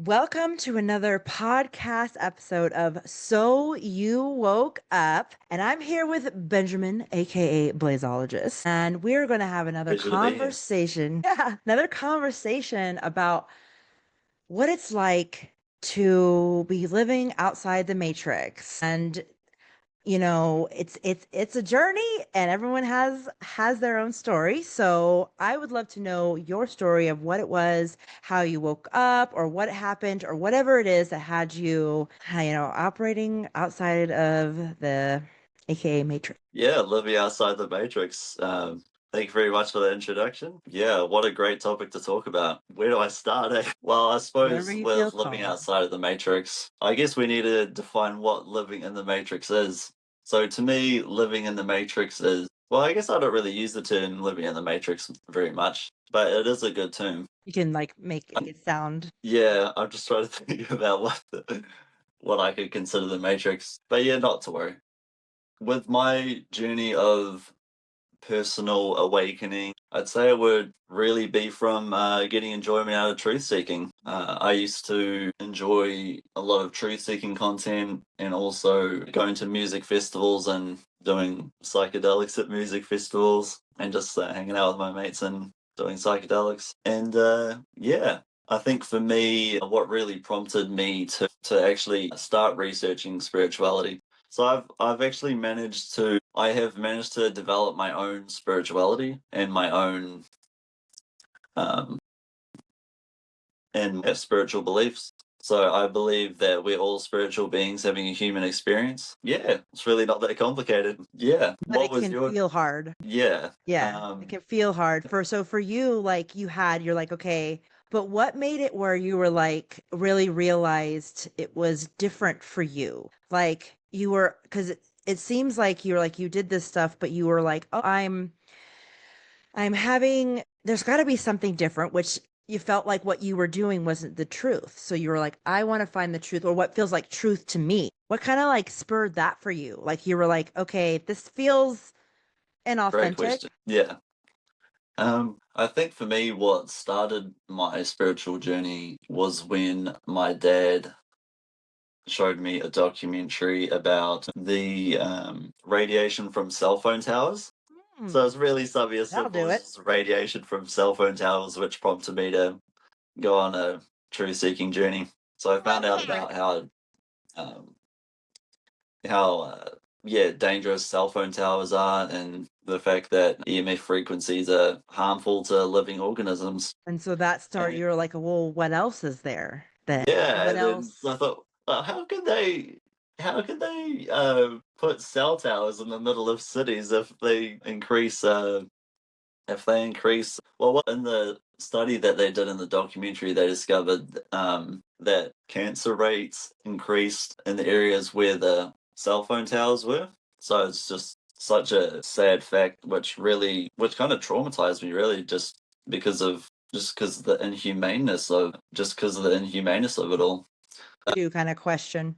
Welcome to another podcast episode of So You Woke Up. And I'm here with Benjamin, aka Blazologist. And we're going to have another Pleasure to be here. conversation. Yeah, another conversation about what it's like to be living outside the matrix. And it's a journey and everyone has their own story. So I would love to know your story of what it was, how you woke up or what happened or whatever it is that had you, operating outside of the AKA matrix. Yeah, living outside the Matrix. Thank you very much for the introduction. Yeah, what a great topic to talk about. Where do I start? Well, I Wherever suppose you feel with living called. outside of the Matrix, I guess we need to define what living in the Matrix is. So to me, living in the Matrix is, well, I guess I don't really use the term living in the Matrix very much, but it is a good term. You can like make it sound. Yeah, I'm just trying to think about what I could consider the Matrix. But yeah, not to worry. With my journey of personal awakening, I'd say it would really be from getting enjoyment out of truth seeking. I used to enjoy a lot of truth seeking content and also going to music festivals and doing psychedelics at music festivals and just hanging out with my mates and doing psychedelics. And yeah. I think for me, what really prompted me to actually start researching spirituality. So I've actually I have managed to develop my own spirituality and my own um and spiritual beliefs. So I believe that we're all spiritual beings having a human experience. Yeah, it's really not that complicated. Yeah. But What it was can your feel hard. yeah. Yeah, it can feel hard for you, like you're like, okay, but what made it where you were like really realized it was different for you? Like you were, because it seems like you're like you did this stuff, but you were like, oh, I'm having, there's got to be something different, which you felt like what you were doing wasn't the truth. So you were like, I want to find the truth or what feels like truth to me. What kind of like spurred that for you? Like you were like, okay, this feels Great inauthentic. question. Yeah. I think for me, what started my spiritual journey was when my dad showed me a documentary about the radiation from cell phone towers. Hmm. So it's really something as That'll simple do as it. just radiation from cell phone towers, which prompted me to go on a truth seeking journey. So I found out about um, how yeah, dangerous cell phone towers are and the fact that EMF frequencies are harmful to living organisms. And so that start And you're like, well, what else is there then? yeah, What and then else? I thought, how could they put cell towers in the middle of cities if they increase well what in the study that they did in the documentary they discovered that cancer rates increased in the areas where the cell phone towers were. So it's just such a sad fact which kind of traumatized me really just because of the inhumaneness of it all. You kind of question.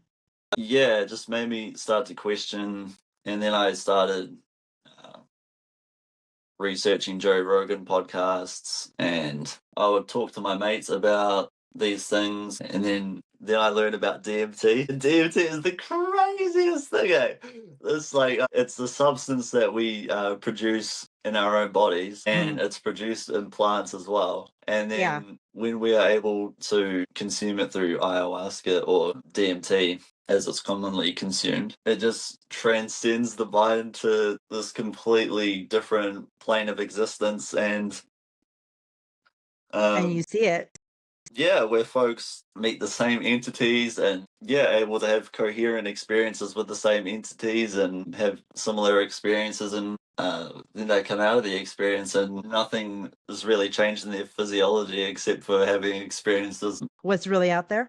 Yeah, it just made me start to question. And then I started uh, researching Joe Rogan podcasts, and I would talk to my mates about these things. And then I learned about DMT. And DMT is the craziest thing. It's like it's the substance that we produce in our own bodies, Mhm. and it's produced in plants as well. And Yeah. then when we are able to consume it through ayahuasca or DMT, as it's commonly consumed. It just transcends the mind to this completely different plane of existence, and And you um, see it. yeah, where folks meet the same entities and yeah, able to have coherent experiences with the same entities and have similar experiences, and then they come out of the experience and nothing has really changed in their physiology except for having experienced this What's really out there?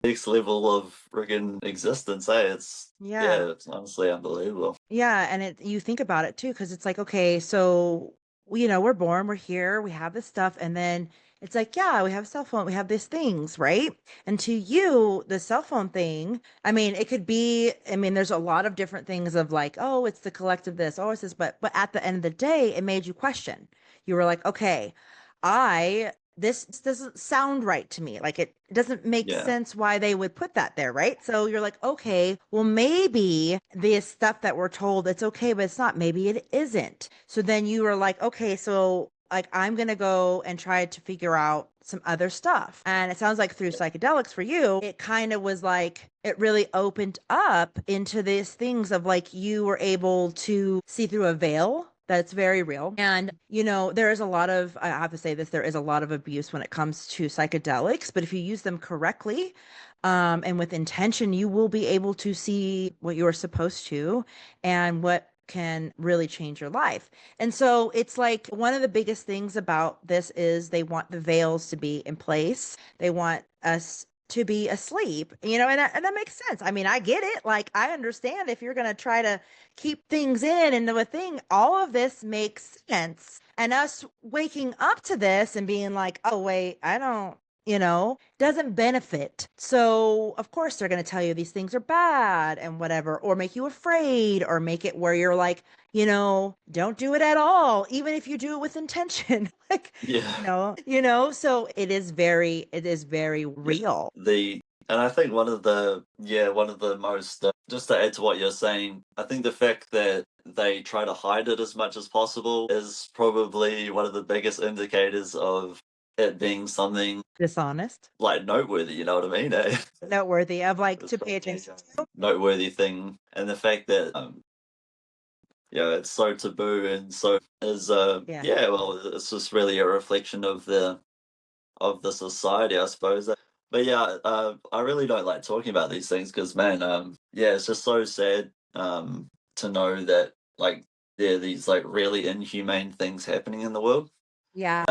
next level of friggin' existence. Yeah. Yeah, it's honestly unbelievable. Yeah, and you think about it too, because it's like, okay, so we're born, we're here, we have this stuff, and then it's like, yeah, we have a cell phone, we have these things, right? And to you, the cell phone thing, I mean, it could be, I mean, there's a lot of different things of like, oh, it's the collective this, oh, it's this, but at the end of the day, it made you question. You were like, okay, I this doesn't sound right to me. Like it doesn't make Yeah. sense why they would put that there, right? So you're like, okay, well, maybe this stuff that we're told it's okay, but it's not. Maybe it isn't. So then you were like, okay, so like I'm gonna go and try to figure out some other stuff. And it sounds like through psychedelics for you, it kind of was like it really opened up into these things of like you were able to see through a veil that's very real. And, there is a lot of, I have to say this, there is a lot of abuse when it comes to psychedelics, but if you use them correctly, and with intention, you will be able to see what you're supposed to and what can really change your life. And so it's like one of the biggest things about this is they want the veils to be in place. They want us to be asleep, and that makes sense. I mean, I get it. Like, I understand if you're going to try to keep things in into a thing, all of this makes sense. And us waking up to this and being like, oh, wait, I don't, doesn't benefit. So, of course, they're going to tell you these things are bad and whatever, or make you afraid, or make it where you're like, don't do it at all, even if you do it with intention. Like, Yeah. so it is very Yeah. real. And I think one of the most, just to add to what you're saying, I think the fact that they try to hide it as much as possible is probably one of the biggest indicators of it being something Dishonest, like noteworthy, you know what I mean? noteworthy of like It's to pay probably attention a to. noteworthy thing. And the fact that, yeah, it's so taboo and so is, Yeah. yeah, well, it's just really a reflection of the society, I suppose. But yeah, I really don't like talking about these things because, man, yeah, it's just so sad to know that like there are these like really inhumane things happening in the world. Yeah.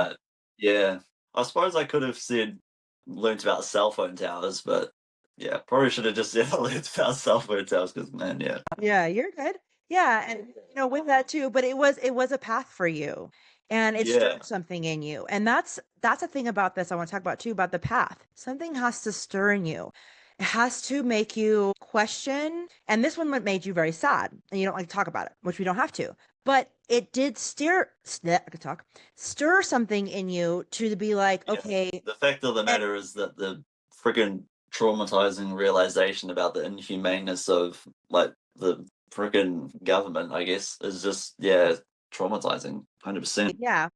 Yeah, I suppose I could have said learnt about cell phone towers, but yeah, probably should have just said I learnt about cell phone towers because, man, yeah, Yeah, you're good. Yeah, and with that too, but it was a path for you. And it yeah, stirred something in you. And that's a thing about this I want to talk about too, about the path. Something has to stir in you. It has to make you question. And this one made you very sad. And you don't like to talk about it, which we don't have to. But it did I could talk, stir something in you to be like, yeah. okay, The fact of the and matter is that the friggin' traumatizing realization about the inhumaneness of like the friggin' government, I guess, is just yeah, traumatizing, 100%. yeah,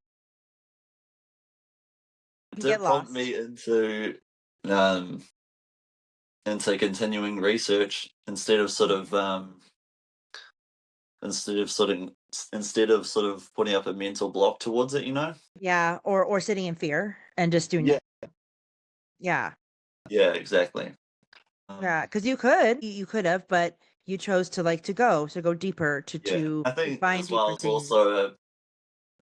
It you did get prompt lost. me um into continuing research instead of sort of putting up a mental block towards it, you know? Yeah, or sitting in fear and just doing Yeah. nothing. Yeah. Yeah, exactly. Um, Yeah, because you could have, but you chose to like to go deeper, to yeah. to I to think find as deeper well things.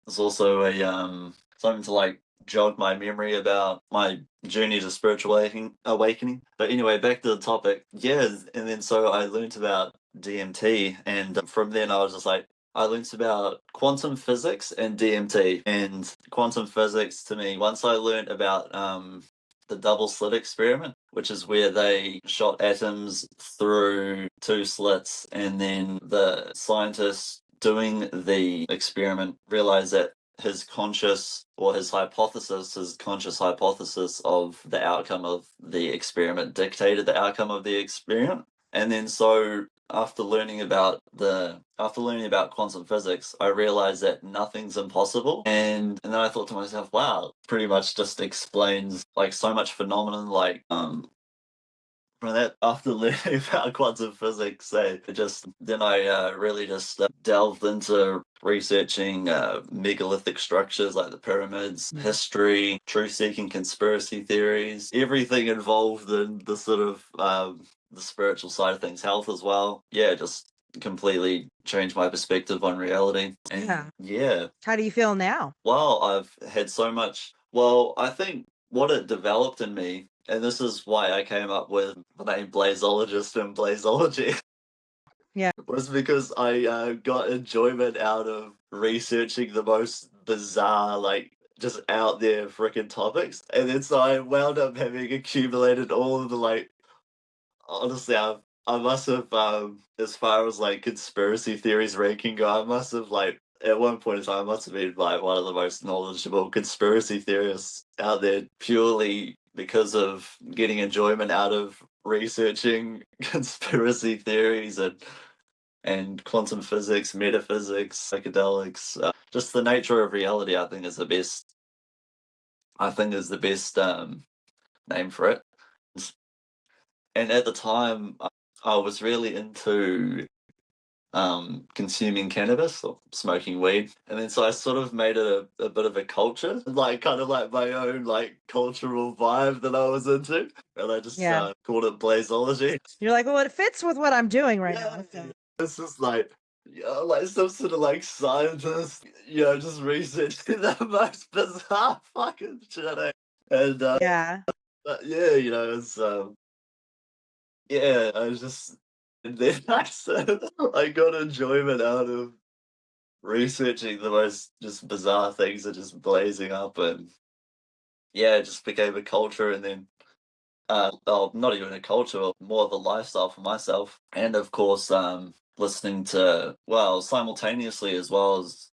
it's also a something to like jog my memory about my journey to spiritual awakening. But anyway, back to the topic. Yeah, and then so I learnt about DMT, and from then I was just like, I learnt about quantum physics and DMT. And quantum physics to me, once I learnt about the double slit experiment, which is where they shot atoms through two slits, and then the scientists doing the experiment realized that his conscious hypothesis of the outcome of the experiment dictated the outcome of the experiment. And then so after learning about quantum physics, I realized that nothing's impossible. And then I thought to myself, wow, pretty much just explains like so much phenomenon like from that after learning about quantum physics, I really just delved into researching megalithic structures like the pyramids, Mm. history, truth-seeking conspiracy theories, everything involved in the sort of the spiritual side of things, health as well. Yeah, just completely changed my perspective on reality. Yeah. And yeah, How do you feel now? well, I've had so much. Well, I think what it developed in me, and this is why I came up with the name Blazologist and Blazology, Yeah. was because I got enjoyment out of researching the most bizarre, like just out there freaking topics, and then so I wound up having accumulated all of the like. Honestly, I must have as far as like conspiracy theories ranking go, I must have like at one point in time, I must have been like one of the most knowledgeable conspiracy theorists out there purely because of getting enjoyment out of researching conspiracy theories and quantum physics, metaphysics, psychedelics. Just the nature of reality, I think, is the best. I think is the best name for it. And at the time, I was really into consuming cannabis or smoking weed. And then so I sort of made it a bit of a culture, like kind of like my own like cultural vibe that I was into. And I just Yeah. called it Blazology. You're like, well, it fits with what I'm doing right Yeah, now. So. it's just like like some sort of like scientist, just researching the most bizarre fucking shit. And Yeah. yeah, it's yeah, I was just and then I said I got enjoyment out of researching the most just bizarre things are just blazing up and yeah, it just became a culture and then oh, not even a culture, but more of a lifestyle for myself. And of course, listening to well, simultaneously as well as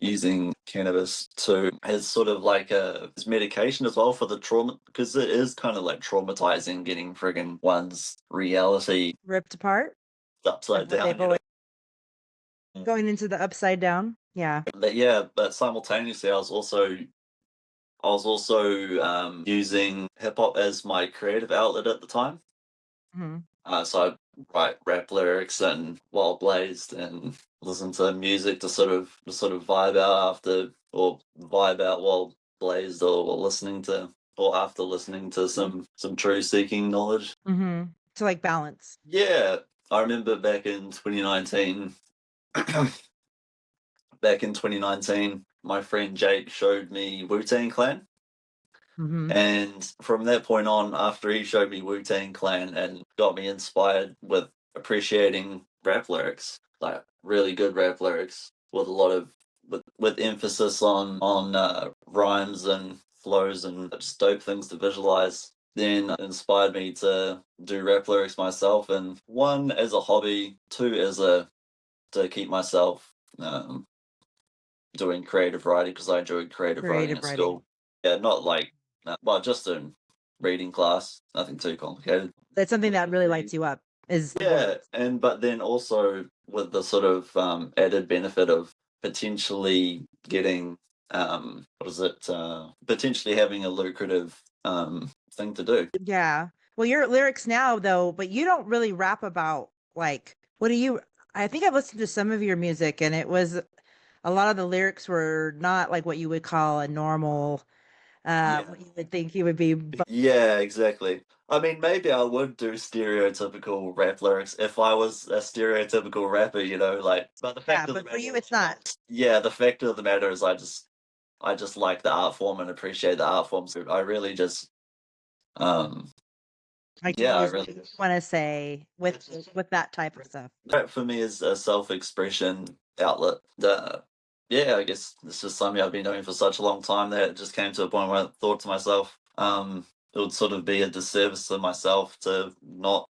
using cannabis to as sort of like a as medication as well for the trauma because it is kind of like traumatizing getting friggin' one's reality Ripped apart. Like upside what they've down, always going into the upside down. Yeah. But yeah, but simultaneously, I was also using hip hop as my creative outlet at the time. Mhm. So I'd write rap lyrics and while blazed and listen to music to sort of vibe out after or vibe out while blazed or listening to or after listening to some true seeking knowledge. Mhm. To like balance. Yeah, I remember back in 2019, my friend Jake showed me Wu-Tang Clan. Mhm. And from that point on, after he showed me Wu Tang Clan and got me inspired with appreciating rap lyrics, like really good rap lyrics with a lot of with emphasis on rhymes and flows and just dope things to visualize. Then it inspired me to do rap lyrics myself, and one as a hobby, two as a to keep myself doing creative writing because I enjoyed creative writing Creative at writing. school. Yeah, not like, well, just in reading class, nothing too complicated. That's something that really lights you up is the Yeah, words. and but then also with the sort of added benefit of potentially getting what is it? Potentially having a lucrative thing to do. Yeah. Well, your lyrics now though, but you don't really rap about like what do you I think I've listened to some of your music and it was a lot of the lyrics were not like what you would call a normal Yeah. what you would think you would be but Yeah, exactly. I mean, maybe I would do stereotypical rap lyrics if I was a stereotypical rapper, like. But the yeah, fact of the but for matter you is, it's not. yeah, the fact of the matter is, I just like the art form and appreciate the art form. So I really just, um, Like to yeah, I use what really. you want to say with that type of stuff. Rap for me is a self-expression outlet. Yeah, I guess it's just something I've been doing for such a long time that it just came to a point where I thought to myself, it would sort of be a disservice to myself to not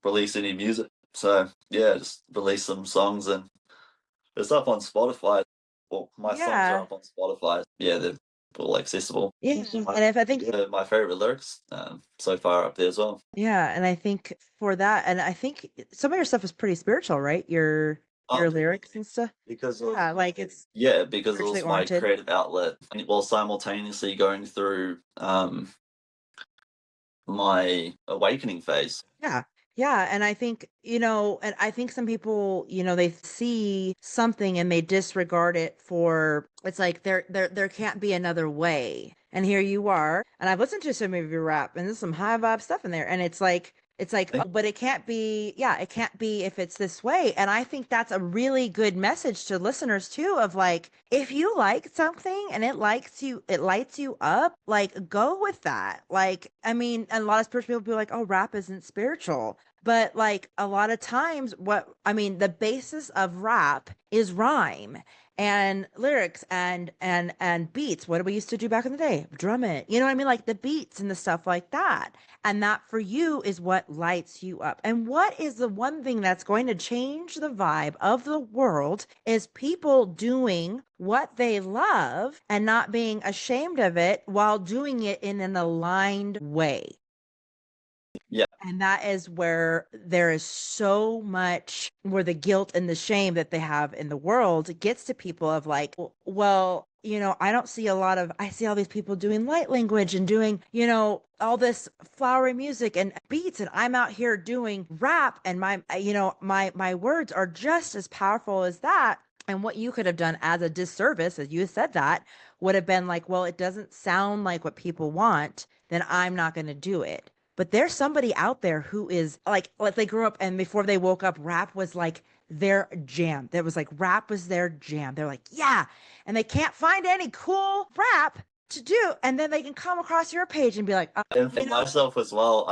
release any music. So yeah, just release some songs and it's up on Spotify. Well, my songs are Yeah. up on Spotify. Yeah, they're all accessible. Yeah. And if I think My favorite lyrics so far up there as well. yeah, and I think for that and I think some of your stuff is pretty spiritual, right? Your lyrics and stuff. Because of Yeah, like it's yeah, because it spiritually was my oriented. creative outlet and while simultaneously going through my awakening phase. Yeah. Yeah, and I think, and I think some people, they see something and they disregard it for it's like there can't be another way. And here you are, and I've listened to some of your rap and there's some high vibe stuff in there and it's like but it can't be yeah, it can't be if it's this way. And I think that's a really good message to listeners too of like if you like something and it lights you up, like go with that. Like I mean, a lot of spiritual people be like, "Oh, rap isn't spiritual." But like a lot of times what I mean, the basis of rap is rhyme. and lyrics and beats. What did we used to do back in the day? Drum it. You know what I mean? Like the beats and the stuff like that. And that for you is what lights you up. And what is the one thing that's going to change the vibe of the world is people doing what they love and not being ashamed of it while doing it in an aligned way. Yeah. And that is where there is so much where the guilt and the shame that they have in the world gets to people of like, well, I don't see I see all these people doing light language and doing, all this flowery music and beats. And I'm out here doing rap and my words are just as powerful as that. And what you could have done as a disservice, as you said that, would have been like, well, it doesn't sound like what people want, then I'm not going to do it. But there's somebody out there who is like they grew up and before they woke up, rap was like their jam. That was like rap was their jam. They're like, yeah. And they can't find any cool rap to do. And then they can come across your page and be like, And for myself as well,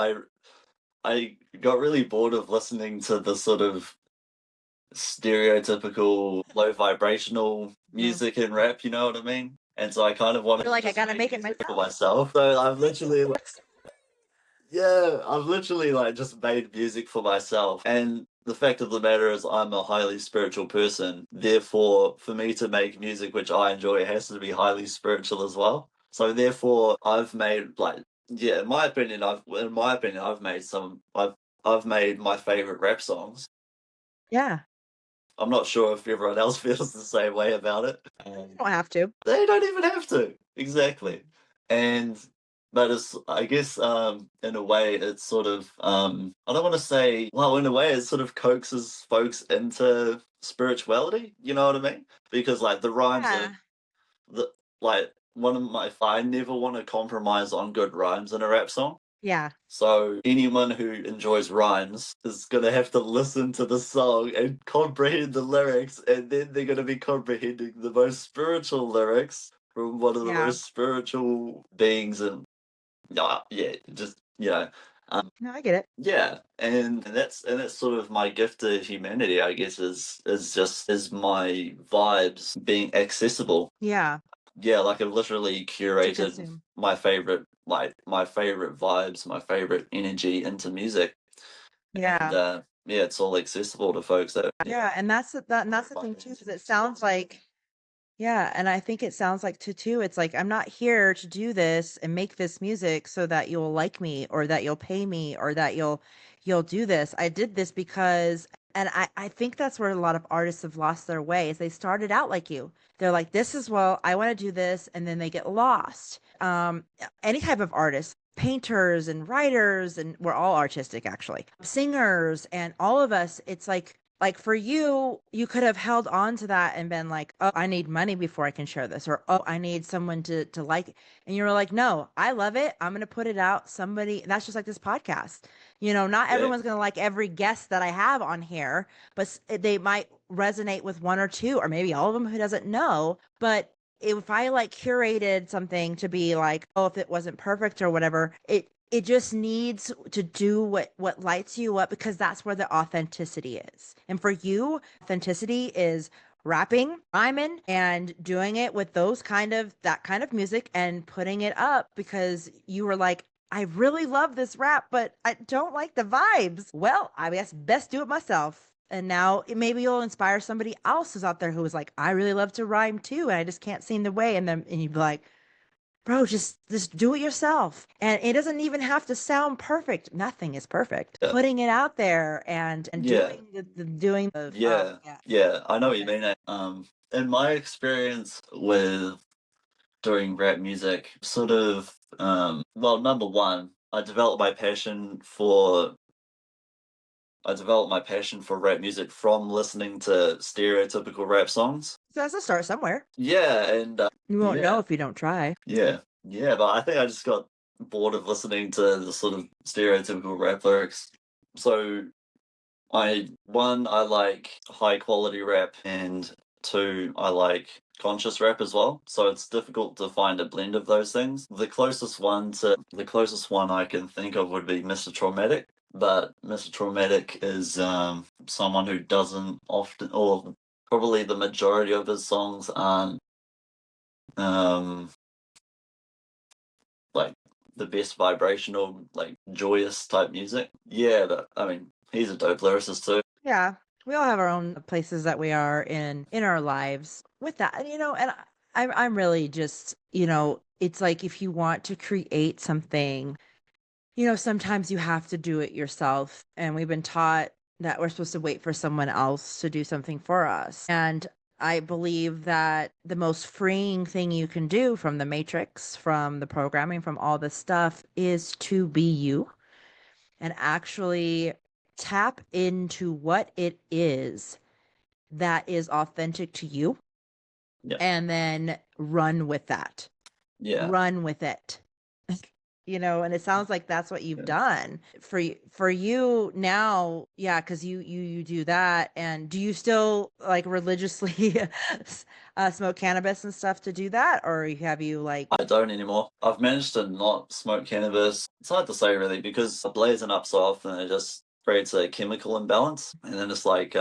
I got really bored of listening to the sort of stereotypical low vibrational mm. music and rap, you know what I mean? And so I kind of wanted You're to like, I just gotta make make it music for myself. myself. So I've literally yeah, I've literally like just made music for myself. And the fact of the matter is I'm a highly spiritual person. Therefore, for me to make music which I enjoy it has to be highly spiritual as well. So therefore I've made like yeah, in my opinion I've made my favorite rap songs. Yeah. I'm not sure if everyone else feels the same way about it. You don't have to. They don't even have to. Exactly. And but it's I guess in a way it's sort of I don't want to say well in a way it sort of coaxes folks into spirituality, you know what I mean? Because like the rhymes are Yeah. the like one of my I never want to compromise on good rhymes in a rap song. Yeah. So anyone who enjoys rhymes is gonna have to listen to the song and comprehend the lyrics, and then they're gonna be comprehending the most spiritual lyrics from one of the Yeah. most spiritual beings, and yeah, just No, I get it. yeah, and that's sort of my gift to humanity, I guess, is my vibes being accessible. Yeah. Yeah, like I've literally To curated consume. my favorite vibes, my favorite energy into music. And Yeah. yeah, it's all accessible to folks that Yeah. And that's the thing too, because it sounds like yeah, and I think it sounds like too, it's like I'm not here to do this and make this music so that you'll like me or that you'll pay me or that you'll do this. I did this because and I think that's where a lot of artists have lost their way is they started out like you. They're like, this is well, I want to do this, and then they get lost. Any type of artist, painters and writers, and we're all artistic actually. Singers and all of us, it's like for you, you could have held on to that and been like, "Oh, I need money before I can share this," or "Oh, I need someone to like it." And you were like, "No, I love it. I'm going to put it out. Somebody." And that's just like this podcast. Not yeah, everyone's going to like every guest that I have on here, but they might resonate with one or two, or maybe all of them who doesn't know. But if I like curated something to be like, oh, if it wasn't perfect or whatever, it just needs to do what lights you up because that's where the authenticity is. And for you, authenticity is rapping, rhyming, and doing it with that kind of music and putting it up because you were like, I really love this rap, but I don't like the vibes. Well, I guess best do it myself. And now maybe you'll inspire somebody else who's out there who is like, I really love to rhyme too, and I just can't seem the way. And you'd be like, bro, just do it yourself. And it doesn't even have to sound perfect. Nothing is perfect. yeah, Putting it out there and yeah, doing the doing of yeah, yeah. yeah. I know what you mean. In my experience with doing rap music, sort of, well, number one, I developed my passion for rap music from listening to stereotypical rap songs. So that's a start somewhere. Yeah, and You won't know yeah, if you don't try. yeah, yeah. But I think I just got bored of listening to the sort of stereotypical rap lyrics. So I like high quality rap, and two, I like conscious rap as well. So it's difficult to find a blend of those things. The closest one I can think of would be Mr. Traumatic. But Mr. Traumatic is someone who doesn't often or probably the majority of his songs aren't um like the best vibrational, like joyous type music. Yeah, but I mean, he's a dope lyricist too. Yeah, we all have our own places that we are in our lives with that, and I'm really just, it's like if you want to create something, sometimes you have to do it yourself. And we've been taught that we're supposed to wait for someone else to do something for us. And I believe that the most freeing thing you can do from the matrix, from the programming, from all this stuff is to be you and actually tap into what it is that is authentic to you Yeah, and then run with that. yeah, Run with it. And it sounds like that's what you've yeah. done for you now. Yeah, because you do that. And do you still like religiously smoke cannabis and stuff to do that, or have you like? I don't anymore. I've managed to not smoke cannabis. It's hard to say really because blazing up so often it just creates a chemical imbalance, and then it's like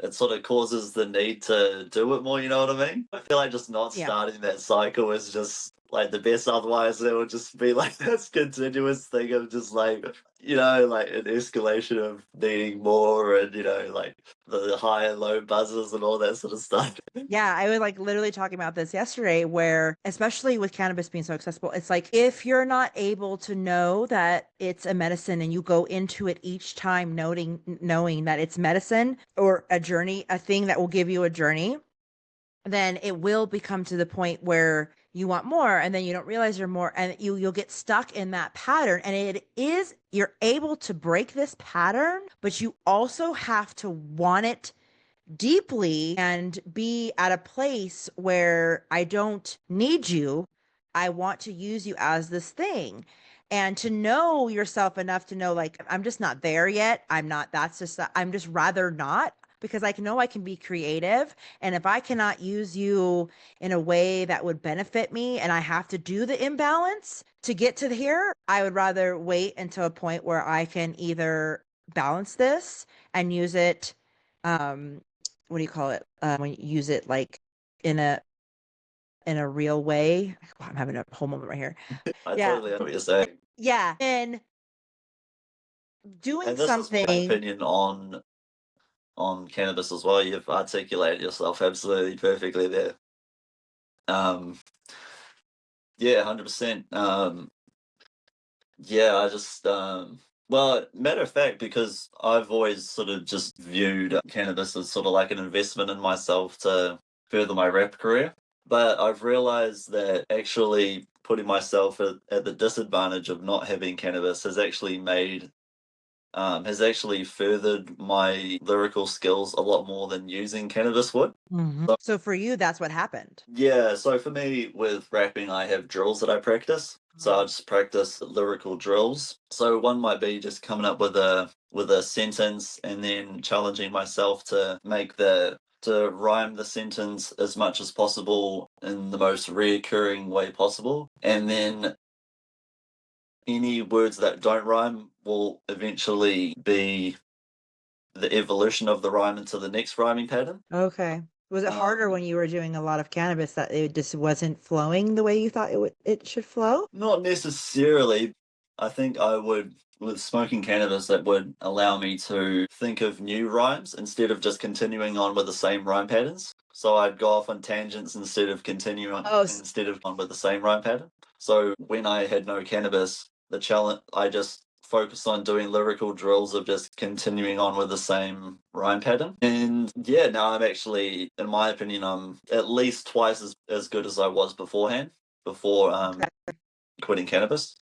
it sort of causes the need to do it more, you know what I mean? I feel like just not Yeah. starting that cycle is just like the best, otherwise it would just be like this continuous thing of just like, like an escalation of needing more and, like the high and low buzzes and all that sort of stuff. Yeah, I was like literally talking about this yesterday, where especially with cannabis being so accessible, it's like if you're not able to know that it's a medicine and you go into it each time knowing that it's medicine or a journey, a thing that will give you a journey, then it will become to the point where you want more and then you don't realize you're more, and you'll get stuck in that pattern. And you're able to break this pattern, but you also have to want it deeply and be at a place where I don't need you. I want to use you as this thing. And to know yourself enough to know, like, I'm just not there yet. I'm just rather not, because I know I can be creative. And if I cannot use you in a way that would benefit me and I have to do the imbalance to get to here, I would rather wait until a point where I can either balance this and use it, um what do you call it? When you use it like in a real way. Wow, I'm having a whole moment right here. I Yeah. totally know what you're saying. Yeah. And doing And this is my something. opinion on cannabis as well. You've articulated yourself absolutely perfectly there. Um, yeah, 100%. Yeah, I just well, matter of fact, because I've always sort of just viewed cannabis as sort of like an investment in myself to further my rap career. But I've realized that actually putting myself at the disadvantage of not having cannabis has actually furthered my lyrical skills a lot more than using cannabis would. So for you, that's what happened. Yeah, so for me with rapping, I have drills that I practice. So I just practice lyrical drills. So one might be just coming up with a sentence and then challenging myself to rhyme the sentence as much as possible in the most reoccurring way possible. And then any words that don't rhyme will eventually be the evolution of the rhyme into the next rhyming pattern. Okay. Was it harder Um, when you were doing a lot of cannabis that it just wasn't flowing the way you thought it should flow? Not necessarily. I think with smoking cannabis, that would allow me to think of new rhymes instead of just continuing on with the same rhyme patterns. So I'd go off on tangents Oh, instead of on with the same rhyme pattern. So when I had no cannabis, the challenge, I just focused on doing lyrical drills of just continuing on with the same rhyme pattern. And yeah, now I'm actually, in my opinion, I'm at least twice as good as I was beforehand, before quitting cannabis.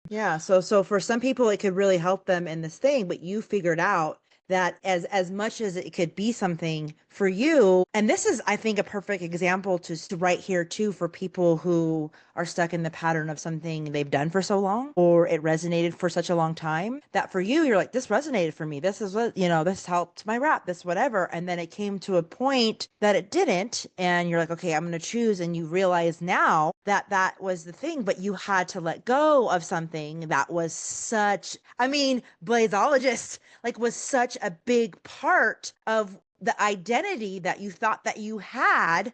yeah, so for some people it could really help them in this thing, but you figured out that as much as it could be something for you, and this is, I think, a perfect example to right here too, for people who are stuck in the pattern of something they've done for so long, or it resonated for such a long time, that for you, you're like, this resonated for me. This is what, this helped my rap, this whatever. And then it came to a point that it didn't, and you're like, okay, I'm going to choose. And you realize now that that was the thing, but you had to let go of something that was such, I mean, Blazologist like was such a big part of the identity that you thought that you had,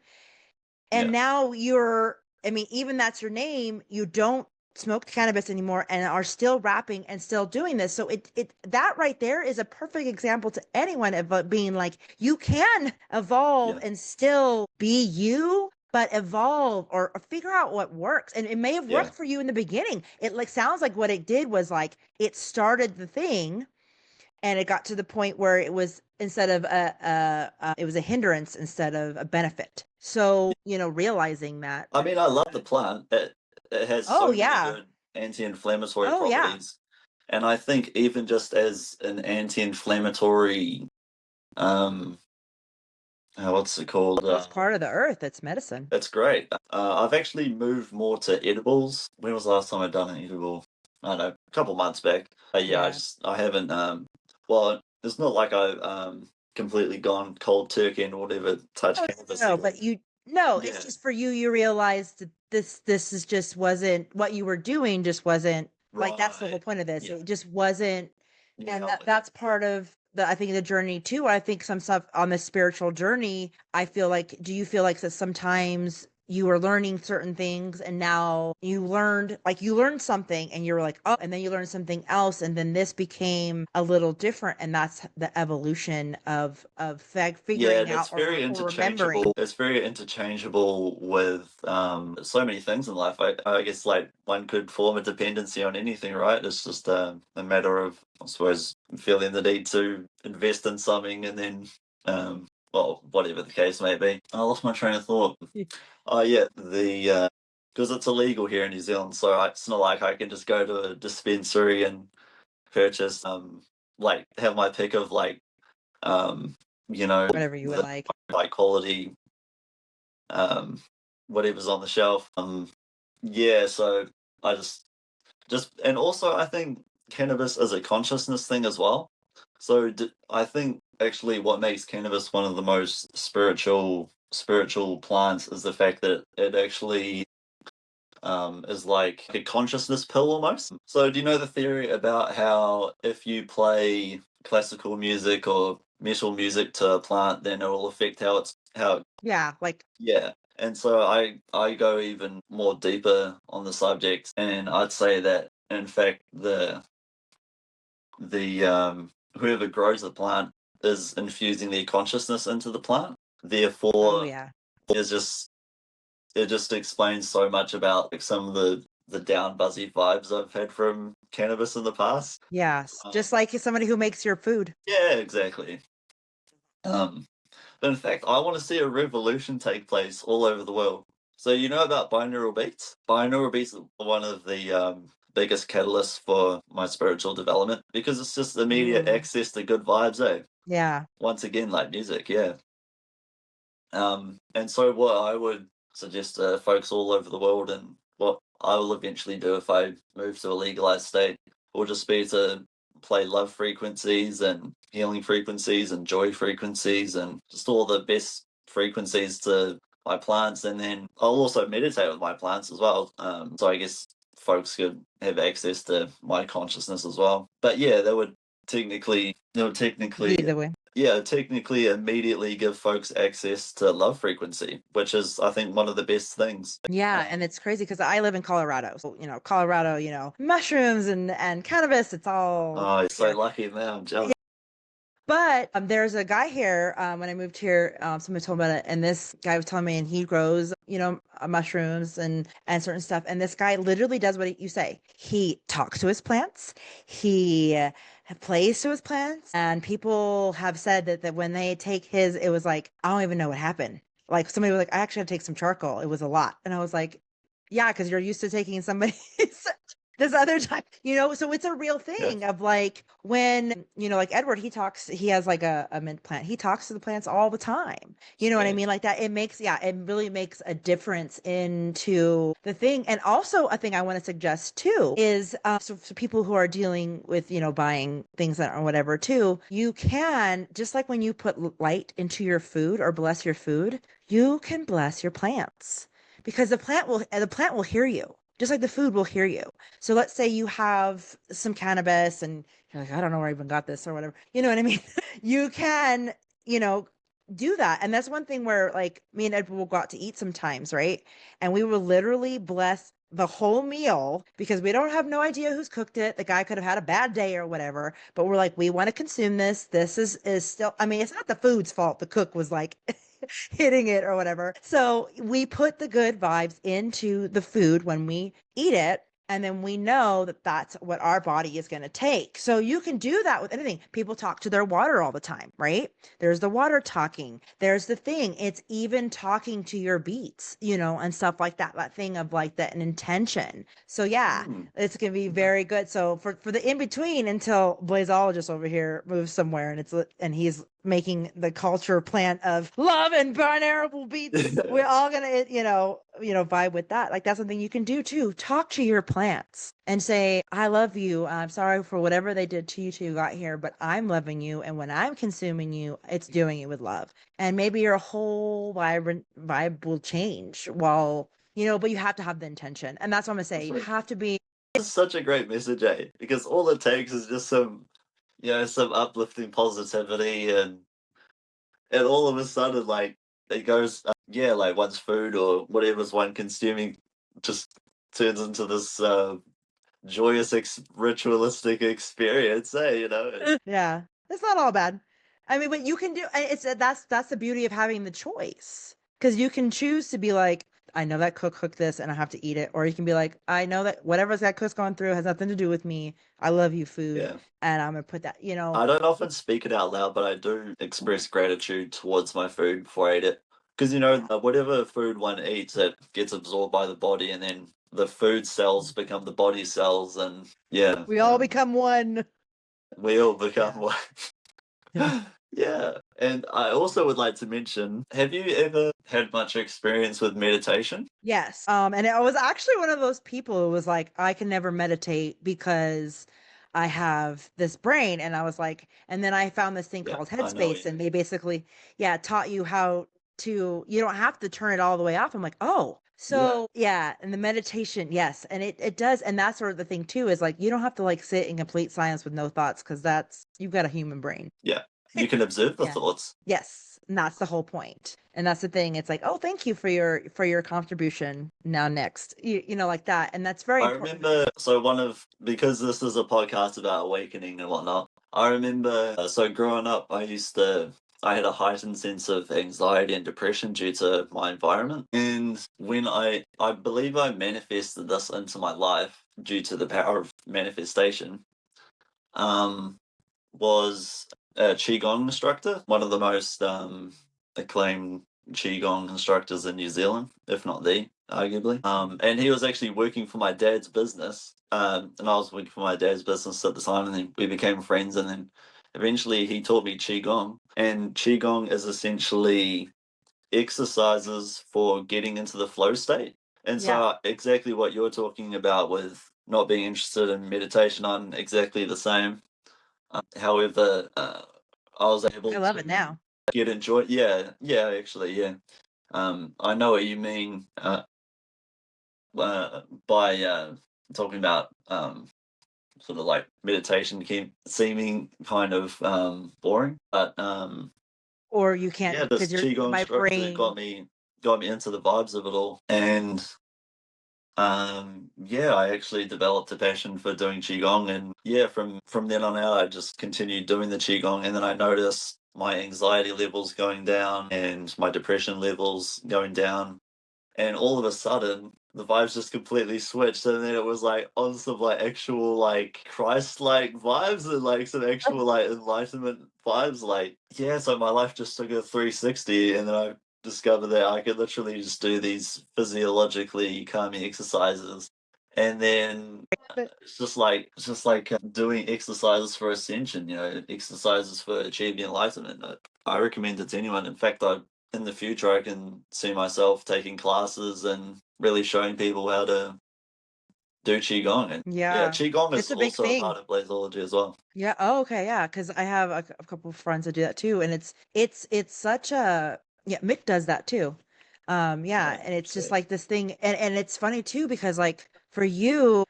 and Yeah. now you're, I mean, even that's your name, you don't smoke cannabis anymore and are still rapping and still doing this. So it that right there is a perfect example to anyone of being like, you can evolve Yeah. and still be you, but evolve, or figure out what works. And it may have Yeah. worked for you in the beginning. It like sounds like what it did was like it started the thing, and it got to the point where it was, instead of it was a hindrance instead of a benefit. So, realizing that. I mean, I love the plant. It has Oh so many yeah. good anti-inflammatory Oh yeah. properties. And I think even just as an anti-inflammatory, um, what's it called? Well, it's part of the earth. It's medicine. It's great. I've actually moved more to edibles. When was the last time I'd done an edible? I don't know, a couple months back. Yeah, Yeah. I haven't. Well, it's not like I've completely gone cold turkey and whatever touch No, no, cannabis no, again. but no, it's Yeah, just for you. You realized that this is just wasn't what you were doing. Just wasn't, like, that's the whole right. point of this. Yeah, It just wasn't. And yeah, that's part of the, I think, the journey too. I think some stuff on the spiritual journey, I feel like, do you feel like that sometimes you were learning certain things and now you learned something and you were like, oh, and then you learned something else, and then this became a little different, and that's the evolution of yeah. figuring And out, it's very or remembering. interchangeable. It's very interchangeable with so many things in life. I guess like one could form a dependency on anything, right? It's just a matter of, I suppose, feeling the need to invest in something and then well, whatever the case may be. I lost my train of thought. Oh yeah, the because it's illegal here in New Zealand, so it's not like I can just go to a dispensary and purchase like have my pick of like um you know Whatever you would the like. high quality um whatever's on the shelf. Yeah, so I just and also I think cannabis is a consciousness thing as well. So I think actually what makes cannabis one of the most spiritual plants is the fact that it actually is like a consciousness pill almost. So do you know the theory about how if you play classical music or metal music to a plant, then it will affect how Yeah, like, yeah. And so I go even more deeper on the subject, and I'd say that in fact the whoever grows the plant is infusing their consciousness into the plant. oh Therefore, yeah. there's just it just explains so much about like some of the down buzzy vibes I've had from cannabis in the past. Yes, just Um, like somebody who makes your food. yeah, exactly. Um, but in fact, I want to see a revolution take place all over the world. So you know about binaural beats? Binaural beats are one of the biggest catalysts for my spiritual development because it's just immediate Ooh. access to good vibes, eh? Yeah. Once again, like music, yeah. And so what I would suggest to folks all over the world, and what I will eventually do if I move to a legalized state, will just be to play love frequencies and healing frequencies and joy frequencies and just all the best frequencies to my plants. And then I'll also meditate with my plants as well. So I guess folks could have access to my consciousness as well. But yeah, that would technically Be the way. yeah, technically immediately give folks access to love frequency, which is, I think, one of the best things. Yeah, and Um, it's crazy because I live in Colorado. So, Colorado, mushrooms and cannabis, it's all oh, you're so here. lucky, man. I'm jealous. But there's a guy here. When I moved here, somebody told me about it, and this guy was telling me, and he grows, mushrooms and certain stuff. And this guy literally does what you say. He talks to his plants. He plays to his plants, and people have said that when they take his, it was like, I don't even know what happened. Like, somebody was like, I actually had to take some charcoal. It was a lot, and I was like, yeah, because you're used to taking somebody's this other time, so it's a real Yeah, thing of like when, like Edward, he has like a mint plant. He talks to the plants all the time. You know what I sweet. mean? Like that, yeah, it really makes a difference into the thing. And also a thing I want to suggest too is, so people who are dealing with, buying things that or whatever too, you can, just like when you put light into your food or bless your food, you can bless your plants, because the plant will hear you, just like the food will hear you. So let's say you have some cannabis and you're like, I don't know where I even got this or whatever. You know what I mean? You can, do that. And that's one thing where like me and Edward will go out to eat sometimes, right? And we will literally bless the whole meal because we don't have no idea who's cooked it. The guy could have had a bad day or whatever, but we're like, we want to consume this. This is still, I mean, it's not the food's fault. The cook was like hitting it or whatever. So we put the good vibes into the food when we eat it. And then we know that that's what our body is going to take. So you can do that with anything. People talk to their water all the time, right? There's the water talking. There's the thing. It's even talking to your beats, and stuff like that. That thing of like that an intention. So yeah, Mm. it's gonna be very good. So for the in between until Blazologist over here moves somewhere and he's making the culture plant of love and binaural beats, we're all gonna vibe with that. Like that's something you can do too. Talk to your plants and say, I love you. I'm sorry for whatever they did to you till you got here, but I'm loving you. And when I'm consuming you, it's doing it with love. And maybe your whole vibrant vibe will change but you have to have the intention. And that's what I'm gonna say. You have to be. That's such a great message, eh? Because all it takes is just some uplifting positivity, and all of a sudden, like it goes, yeah, like one's food or whatever's one consuming just turns into this joyous, ritualistic experience, eh? Yeah, it's not all bad. I mean, but you can do it's that's the beauty of having the choice because you can choose to be like, I know that cook cooked this and I have to eat it, or you can be like, I know that whatever that cook's gone through has nothing to do with me. I love you, food, Yeah. and I'm gonna put that. I don't often speak it out loud, but I do express gratitude towards my food before I eat it. Because, Yeah, whatever food one eats, it gets absorbed by the body, and then the food cells become the body cells, and yeah, we all become one. we all become Yeah. one. Yeah. Yeah. And I also would like to mention, have you ever had much experience with meditation? Yes. And I was actually one of those people who was like, I can never meditate because I have this brain. And I was like, and then I found this thing Yeah, called I know what Headspace, you and mean. they basically, yeah, taught you how you don't have to turn it all the way off. I'm like, oh, Yeah. so yeah. And the meditation, yes. And it does. And that's sort of the thing too, is like, you don't have to like sit in complete silence with no thoughts because you've got a human brain. Yeah. You can observe the Yeah. thoughts. Yes, and that's the whole point. And that's the thing. It's like, oh, thank you for your contribution. Now next, like that. And that's very I important. remember, because this is a podcast about awakening and whatnot, I remember, so growing up, I had a heightened sense of anxiety and depression due to my environment. And when I believe I manifested this into my life due to the power of manifestation, um, was a Qigong instructor, one of the most acclaimed Qigong instructors in New Zealand, if not the, arguably. And he was actually working for my dad's business, and I was working for my dad's business at the time, and then we became friends, and then eventually he taught me Qigong. And Qigong is essentially exercises for getting into the flow state. And Yeah, so, exactly what you're talking about with not being interested in meditation, I'm exactly the same. However, I was able I love it to now. get enjoy. Yeah, yeah, actually, yeah. I know what you mean by talking about sort of like meditation keep seeming kind of boring, but Or you can't yeah, this because you're qigong my instructor brain. got me into the vibes of it all, and yeah, I actually developed a passion for doing qigong, and yeah, from then on out, I just continued doing the qigong, and then I noticed my anxiety levels going down and my depression levels going down, and all of a sudden the vibes just completely switched, and then it was like on some like actual like Christ-like vibes and like some actual like enlightenment vibes. Like yeah, so my life just took a 360, and then I discovered that I could literally just do these physiologically calming exercises, and then it's just like doing exercises for ascension, exercises for achieving enlightenment. I recommend it to anyone. In fact, in the future, I can see myself taking classes and really showing people how to do qigong. And yeah, Yeah, qigong it's is a big also a thing. part of Blazology as well. Yeah. Oh, okay. Yeah, because I have a couple of friends that do that too, and it's such a yeah. Mick does that too. Yeah, Yeah, and it's just sweet. like this thing, and it's funny too because like for you,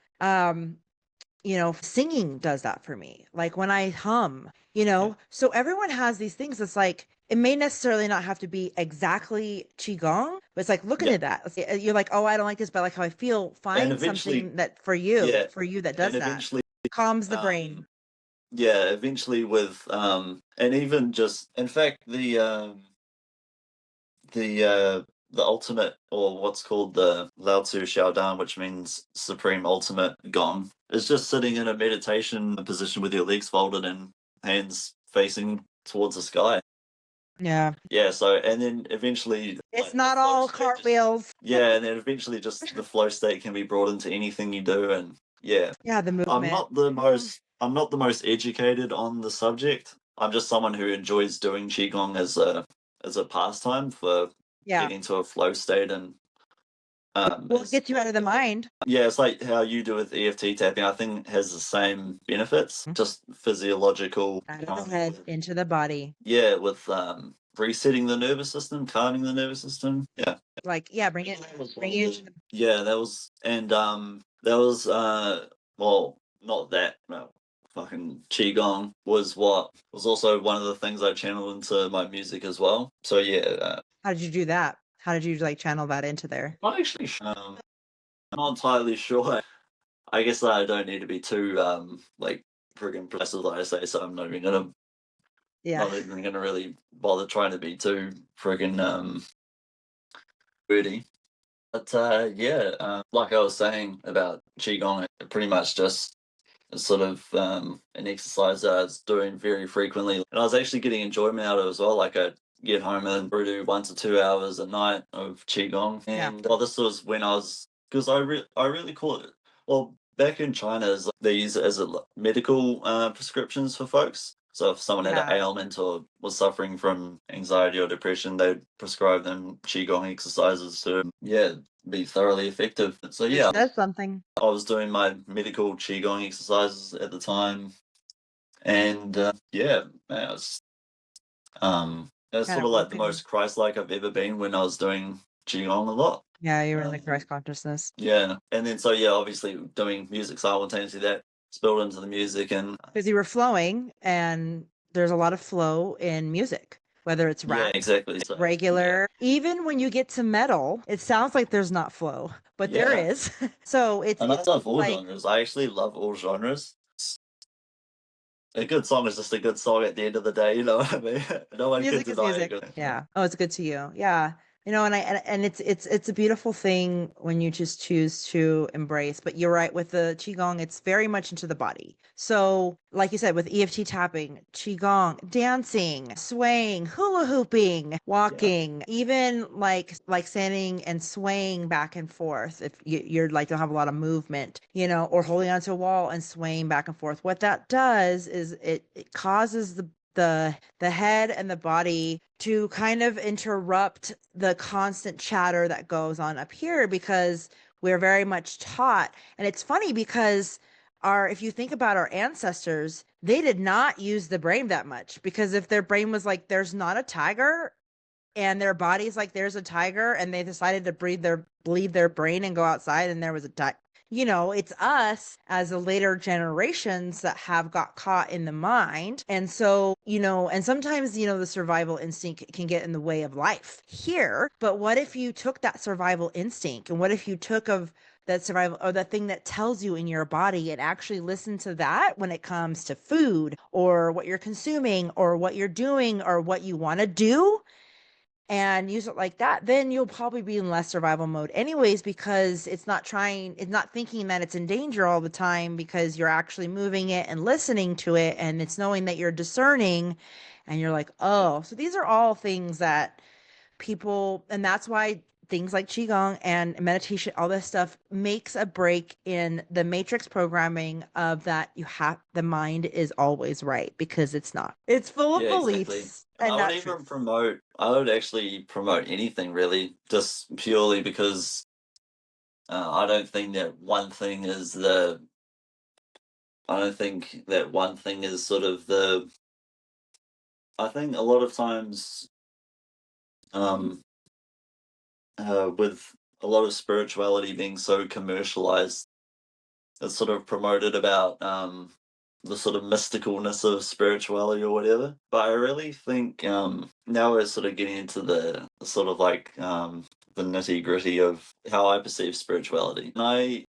singing does that for me. Like when I hum, Yeah, so everyone has these things. It's like it may necessarily not have to be exactly qigong, but it's like looking Yeah, at that. You're like, oh, I don't like this, but I like how I feel. and Find eventually, something that yeah, for you that and does that. eventually, Calms the brain. um, yeah, eventually with and even just in fact the ultimate, or what's called the Lao Tzu Xiaodan, which means supreme ultimate gong, is just sitting in a meditation position with your legs folded and hands facing towards the sky. Yeah. Yeah, so and then eventually It's like the not flow all state just cartwheels. yeah, and then eventually just the flow state can be brought into anything you do, and yeah. Yeah, the I'm movement. not the Yeah. most I'm not the most educated on the subject. I'm just someone who enjoys doing qigong as a pastime for Yeah. getting to a flow state, and Well, it it's gets you out of the mind. yeah, it's like how you do with EFT tapping. I think it has the same benefits, Mm. just physiological Out of the calming head with into the body. yeah, with resetting the nervous system, calming the nervous system. Yeah. Like, yeah, That was one bring of you the into the yeah, that was and that was well, not that no, fucking qigong was what was also one of the things I channeled into my music as well. So yeah, how did you do that? How did you like channel that into there? not actually I'm not entirely sure. I guess I don't need to be too like friggin' precise like I say, so I'm Yeah. not even gonna really bother trying to be too friggin' wordy. But yeah, like I was saying about qigong, it pretty much just is sort of an exercise that I was doing very frequently, and I was actually getting enjoyment out of it as well. Like I'd get home and do 1 to 2 hours a night of qigong, Yeah. and well, this was when I was because I really call it well back in China is they use it as medical prescriptions for folks. So if someone had an Yeah. ailment or was suffering from anxiety or depression, they'd prescribe them qigong exercises to yeah be thoroughly effective. So It yeah, says something. I was doing my medical qigong exercises at the time, and yeah, man, it was Got sort it of like the working. most Christ-like I've ever been when I was doing qigong a lot. Yeah, you're in the Christ Um, consciousness. yeah, and then so yeah, obviously doing music simultaneously that spilled into the music, and Because you were flowing, and there's a lot of flow in music, whether it's yeah, rap, exactly. So yeah, regular. Even when you get to metal, it sounds like there's not flow, but there yeah, is. So and I love all like genres. I actually love all genres. A good song is just a good song at the end of the day. You know what I mean? No one can music is deny a music. good. Yeah. Oh, it's good to you. Yeah. You know, and it's a beautiful thing when you just choose to embrace. But you're right with the qigong, it's very much into the body. So, like you said, with EFT tapping, qigong, dancing, swaying, hula hooping, Yeah, walking, even like standing and swaying back and forth. If you're like don't have a lot of movement, you know, or holding onto a wall and swaying back and forth. What that does is it causes the head and the body to kind of interrupt the constant chatter that goes on up here because we're very much taught. And it's funny because our if you think about our ancestors, they did not use the brain that much because if their brain was like there's not a tiger and their body's like there's a tiger and they decided to bleed their brain and go outside and there was a tiger, you know, it's us as the later generations that have got caught in the mind. And so, you know, and sometimes, you know, the survival instinct can get in the way of life here. But what if you took that survival instinct and what if you took of that survival or the thing that tells you in your body and actually listen to that when it comes to food or what you're consuming or what you're doing or what you want to do and use it like that, then you'll probably be in less survival mode anyways, because it's not thinking that it's in danger all the time because you're actually moving it and listening to it. And it's knowing that you're discerning and you're like, oh, so these are all things that people, and that's why things like Qigong and meditation, all this stuff makes a break in the matrix programming of that you have the mind is always right because it's not. It's full of yeah, exactly. beliefs And and not truth. I would actually promote anything really, just purely because I don't think that one thing is I don't think that one thing is sort of I think a lot of times, um, with a lot of spirituality being so commercialized, it's sort of promoted about, the sort of mysticalness of spirituality or whatever. But I really think now we're sort of getting into the sort of like the nitty gritty of how I perceive spirituality. And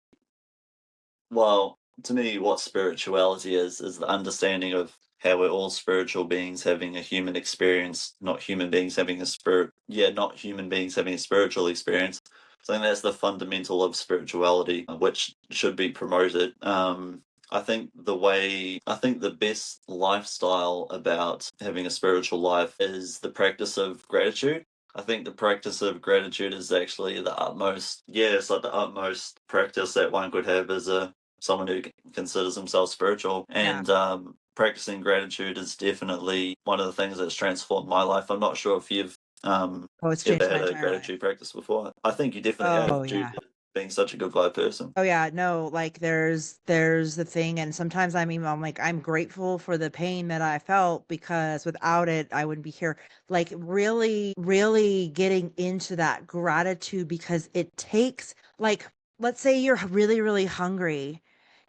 well, to me, what spirituality is the understanding of how we're all spiritual beings having a human experience, not human beings having a spirit. Yeah, not human beings having a spiritual experience. So I think that's the fundamental of spirituality, which should be promoted. I think the best lifestyle about having a spiritual life is the practice of gratitude. I think the practice of gratitude is actually the utmost, yeah, it's like the utmost practice that one could have as a someone who considers himself spiritual. Yeah. And practicing gratitude is definitely one of the things that's transformed my life. I'm not sure if you've Oh, it's ever changed my had a entire life. gratitude practice before. I think you definitely Oh, have due yeah. to being such a good vibe person. Oh yeah, no, like there's the thing, and sometimes I'm like I'm grateful for the pain that I felt because without it I wouldn't be here. Like really, really getting into that gratitude because it takes like let's say you're really, really hungry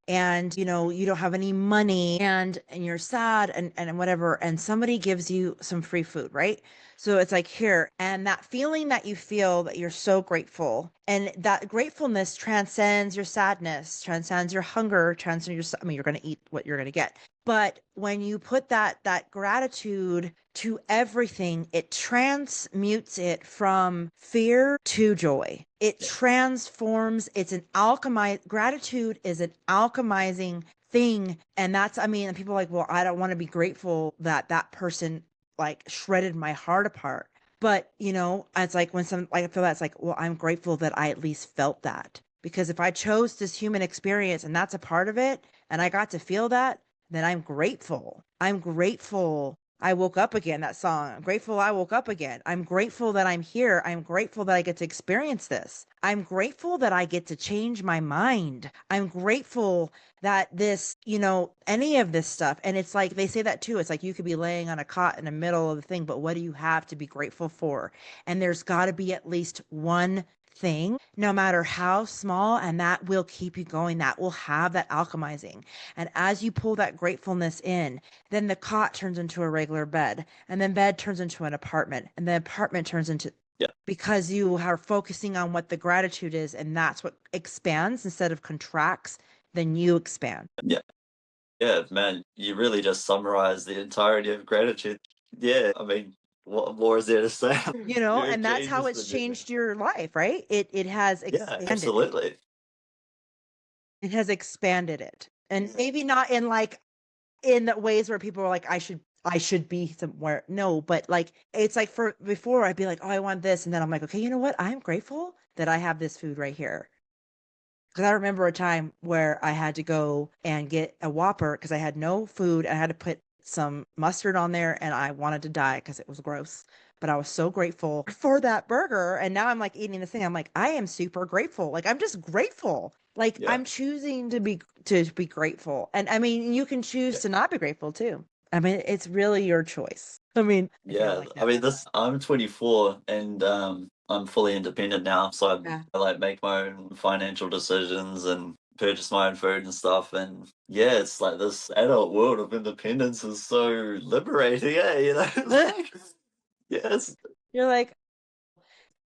and you don't have any money and you're sad and whatever and somebody gives you some free food, right? So it's like here and that feeling that you feel that you're so grateful and that gratefulness transcends your sadness, transcends your hunger, transcends your, I mean, you're going to eat what you're going to get, but when you put that gratitude to everything, it transmutes it from fear to joy. It Yeah, transforms, it's an alchemy. Gratitude is an alchemizing thing. And that's, I mean, and people are like, well, I don't want to be grateful that that person like shredded my heart apart. But, it's like when some, like, I feel that's like, well, I'm grateful that I at least felt that. Because if I chose this human experience and that's a part of it, and I got to feel that, then I'm grateful. I'm grateful I woke up again. That song. I'm grateful I woke up again. I'm grateful that I'm here. I'm grateful that I get to experience this. I'm grateful that I get to change my mind. I'm grateful that this, any of this stuff. And it's like they say that too. It's like you could be laying on a cot in the middle of the thing, but what do you have to be grateful for? And there's got to be at least one thing, no matter how small, and that will keep you going. That will have that alchemizing. And as you pull that gratefulness in, then the cot turns into a regular bed, and then bed turns into an apartment, and the apartment turns into yeah, because you are focusing on what the gratitude is, and that's what expands instead of contracts, then you expand. yeah, yeah, man. You really just summarized the entirety of gratitude. Yeah, I mean, what more is there to say? You're a And that's how genius, it's Virginia. changed your life, right? It has Yeah, expanded it. absolutely. It has expanded it. And maybe not in like in the ways where people are like, I should be somewhere. No, but like it's like for before I'd be like, oh, I want this. And then I'm like, okay, you know what? I'm grateful that I have this food right here. Because I remember a time where I had to go and get a Whopper because I had no food. I had to put some mustard on there and I wanted to die because it was gross. But I was so grateful for that burger. And now I'm like eating this thing. I'm like, I am super grateful. Like I'm just grateful. Like Yeah, I'm choosing to be grateful. And I mean, you can choose yeah. to not be grateful too. I mean, it's really your choice. I mean, I feel Yeah, like I that. mean, this I'm 24 and I'm fully independent now, so Yeah. I like make my own financial decisions and purchase my own food and stuff. And yeah, it's like this adult world of independence is so liberating, yeah, you know. Like, yes, You're like,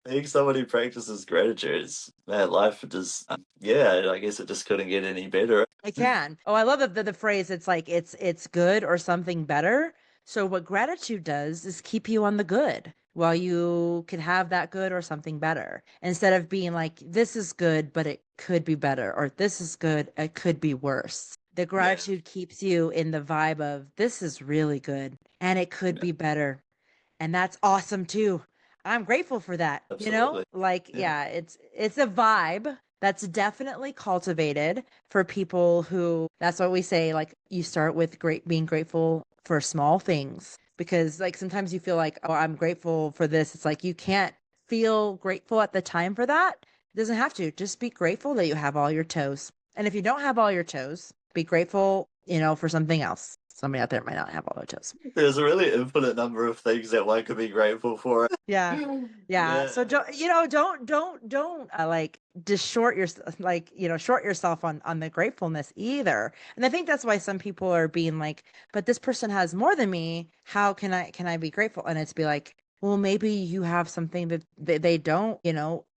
being someone who practices gratitude, man, life just yeah, I guess it just couldn't get any better. I can. Oh, I love the phrase. It's like it's good or something better. So what gratitude does is keep you on the good while you can have that good or something better instead of being like this is good but it could be better or this is good it could be worse. The Yeah, gratitude keeps you in the vibe of this is really good and it could yeah, be better and that's awesome too. I'm grateful for that. absolutely. Like Yeah, yeah, it's a vibe that's definitely cultivated for people who that's what we say like you start with great being grateful for small things because like sometimes you feel like oh I'm grateful for this. It's like you can't feel grateful at the time for that. It doesn't have to. Just be grateful that you have all your toes. And if you don't have all your toes, be grateful, for something else. Somebody out there might not have all their toes. There's a really infinite number of things that one could be grateful for. Yeah. Yeah. So Yeah. don't, don't like just short your like, short yourself on the gratefulness either. And I think that's why some people are being like, but this person has more than me. How can I be grateful? And it's be like, well, maybe you have something that they don't,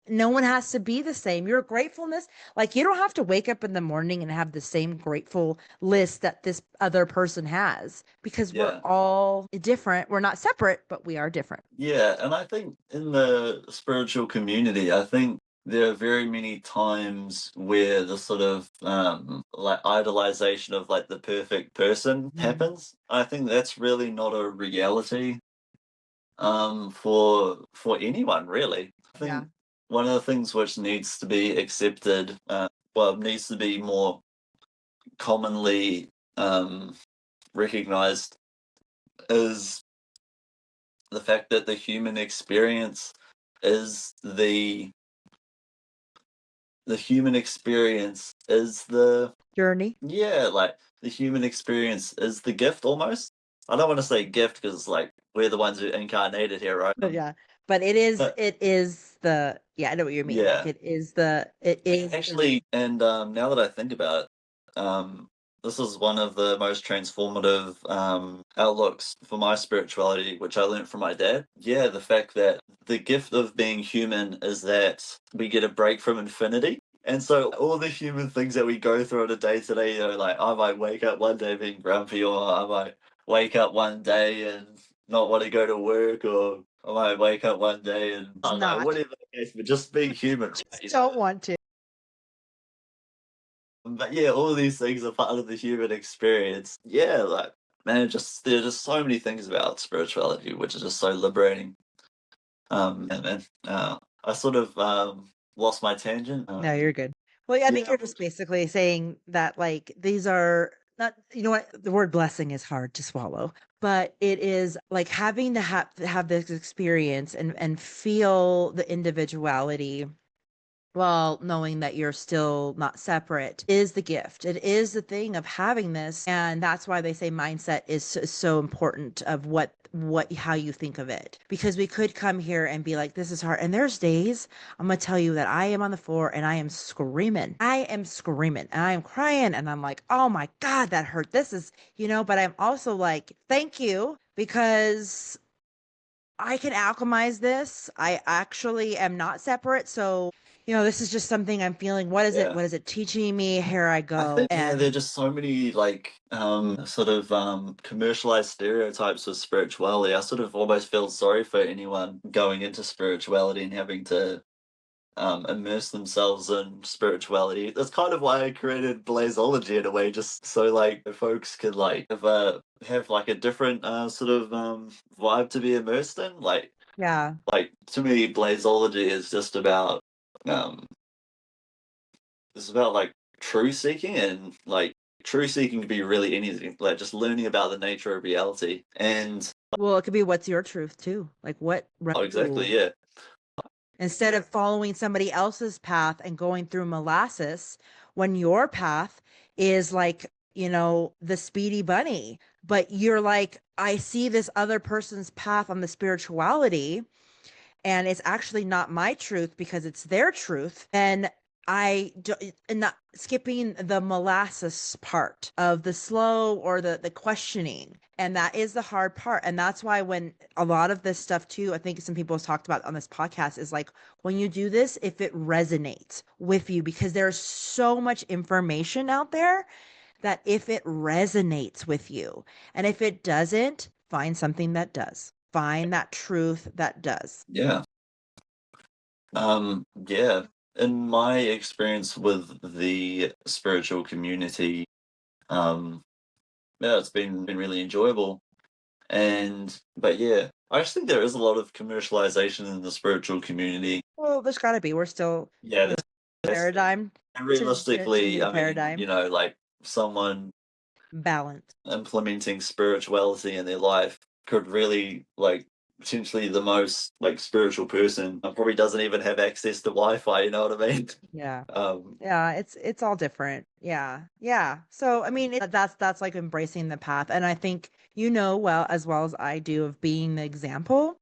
no one has to be the same. Your gratefulness, like you don't have to wake up in the morning and have the same grateful list that this other person has because we're Yeah. all different. We're not separate, but we are different. Yeah, and I think in the spiritual community, I think there are very many times where the sort of like idolization of like the perfect person Mhm. happens. I think that's really not a reality for anyone really. I Yeah. think one of the things which needs to be accepted, well, needs to be more commonly recognized is the fact that the human experience is the human experience is the Journey. yeah, like the human experience is the gift almost. I don't want to say gift because like we're the ones who incarnated here, right? Yeah. But it is But it is the yeah, I know what you mean. Like yeah, it is the actually, and now that I think about it, this is one of the most transformative outlooks for my spirituality, which I learned from my dad. Yeah, the fact that the gift of being human is that we get a break from infinity. And so all the human things that we go through on a day to day, like I might wake up one day being grumpy, or I might wake up one day and not want to go to work, or I might wake up one day and I is don't know, not. whatever the case, but just being human, right? Just don't want to. But yeah, all these things are part of the human experience. Yeah, like man, just there's just so many things about spirituality which is just so liberating. And I sort of lost my tangent. No, you're good. Well, yeah, I think Yeah, you're just basically saying that like these are not, what, the word blessing is hard to swallow, but it is like having to have this experience and feel the individuality while knowing that you're still not separate is the gift. It is the thing of having this. And that's why they say mindset is so important of what how you think of it. Because we could come here and be like, this is hard. And there's days I'm gonna tell you that I am on the floor and I am screaming. I am screaming and I am crying and I'm like, oh my God, that hurt. This is, but I'm also like, thank you because I can alchemize this. I actually am not separate. So, this is just something I'm feeling. What is it? yeah. What is it teaching me? Here I I go. think yeah, there are And just so many like sort of commercialized stereotypes of spirituality. I sort of almost feel sorry for anyone going into spirituality and having to immerse themselves in spirituality. That's kind of why I created Blazology in a way, just so like folks could like have like a different sort of vibe to be immersed in. yeah. Like to me, Blazology is just about um it's about like truth seeking, and like truth seeking can be really anything, like just learning about the nature of reality. And Well, it could be what's your truth too. Like oh, exactly, ooh. yeah, Instead of following somebody else's path and going through molasses, when your path is like, the speedy bunny, but you're like, I see this other person's path on the spirituality and it's actually not my truth because it's their truth, then I do, and not skipping the molasses part of the slow or the questioning. And that is the hard part. And that's why when a lot of this stuff too, I think some people have talked about on this podcast is like when you do this, if it resonates with you, because there's so much information out there that if it resonates with you, and if it doesn't, find something that does. Find that truth that does. yeah. Yeah. In my experience with the spiritual community, um, yeah, it's been really enjoyable. And but yeah, I just think there is a lot of commercialization in the spiritual community. Well, there's got to be. We're still Yeah, that's paradigm and to realistically, new I mean, paradigm like someone balance. implementing spirituality in their life could really like potentially the most like spiritual person probably doesn't even have access to Wi-Fi. You know what I mean? Yeah. Um, Yeah, it's all different. Yeah. Yeah. So, I mean, that's like embracing the path. And I think you know well as I do of being the example.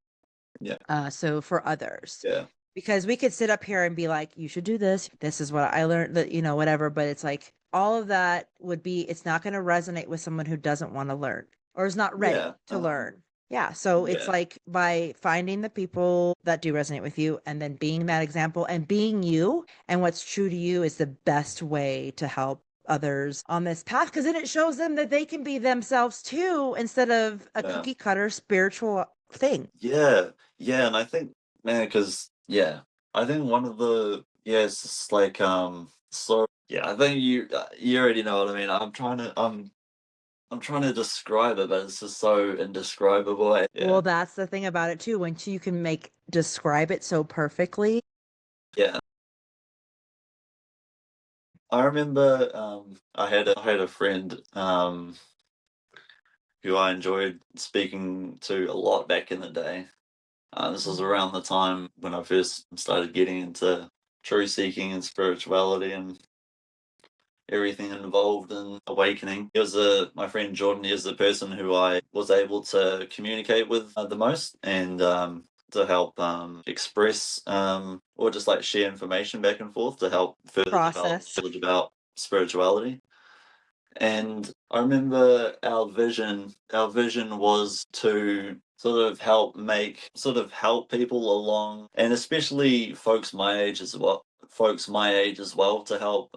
yeah, So for others. yeah, Because we could sit up here and be like, you should do this. This is what I learned that, whatever. But it's like all of that would be, it's not going to resonate with someone who doesn't want to learn or is not ready yeah, to learn. Yeah. So it's yeah, like by finding the people that do resonate with you and then being that example and being you and what's true to you is the best way to help others on this path because then it shows them that they can be themselves too instead of a yeah. cookie cutter spiritual thing. Yeah, yeah, and I think, man, because yeah, I think one of the it's just like so yeah, I think you already know what I mean. I'm trying to describe it, but it's just so indescribable. Well, Yeah, that's the thing about it too. Once you can make describe it so perfectly, yeah. I remember I had a friend who I enjoyed speaking to a lot back in the day. This was Mhm. around the time when I first started getting into true seeking and spirituality and everything involved in awakening. He was my friend Jordan. He was the person who I was able to communicate with the most and to help express or just like share information back and forth to help further develop Process. knowledge about spirituality. And I remember our vision was to sort of help people along, and especially folks my age as well, to help